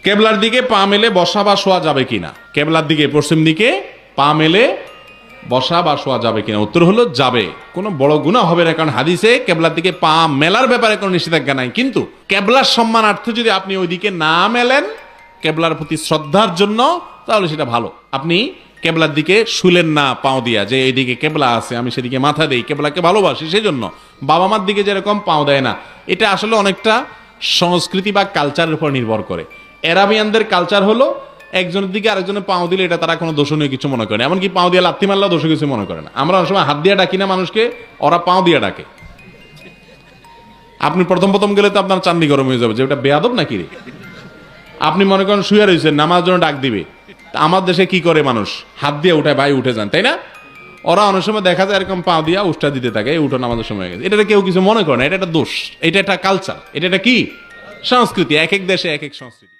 কেবলার দিকে পা মেলে বসা বা শোয়া যাবে কিনা, কেবলার দিকে পশ্চিম দিকে পা মেলে বসা বা শোয়া যাবে কিনা? উত্তর হলো যাবে। কোনো বড় গুনাহ হবে না, কারণ হাদিসে কেবলার দিকে পা মেলার ব্যাপারে কোনো নিষেধাজ্ঞা নাই। কিন্তু কেবলার সম্মানার্থে যদি আপনি ওইদিকে না মেলেন কেবলার প্রতি শ্রদ্ধার জন্য, তাহলে সেটা ভালো। আপনি কেবলার দিকে শুলেন না পাও দিয়া, যে এইদিকে কেবলা আছে আমি সেদিকে মাথা দেই, কেবলাকে ভালোবাসি সেই জন্য। বাবা মার দিকে যেরকম পাও দেয় না, এটা আসলে অনেকটা সংস্কৃতি বা কালচারের উপর নির্ভর করে। এরাবিয়ানদের কালচার হলো একজনের দিকে আরেকজনের পাও দিলে এটা তারা কোনো দোষণীয় কিছু মনে করে না, এমনকি পাও দিয়ে লাথি মারলেও দোষ কিছু মনে করে না। আমরা অনেক সময় হাত দিয়ে ডাকি না মানুষকে, ওরা পাও দিয়ে ডাকে। আপনি প্রথম প্রথম গেলে তো আপনার চান্দি গরম হয়ে যাবে যে ওটা বেয়াদব নাকি রে। আপনি মনে করেন শুয়ে রয়েছেন, নামাজ জন্য ডাক দিবে, আমার দেশে কি করে মানুষ হাত দিয়ে উঠায়, ভাই উঠে যান, তাই না? ওরা অনেক সময় দেখা যায় এরকম পা দিয়া উষ্টা দিতে থাকে, এই উঠো নামাজের সময় গেছে। এটা কেউ কিছু মনে করে না, এটা একটা দোষ, এটা একটা কালচার, এটা একটা কি সংস্কৃতি, এক এক দেশে এক এক সংস্কৃতি।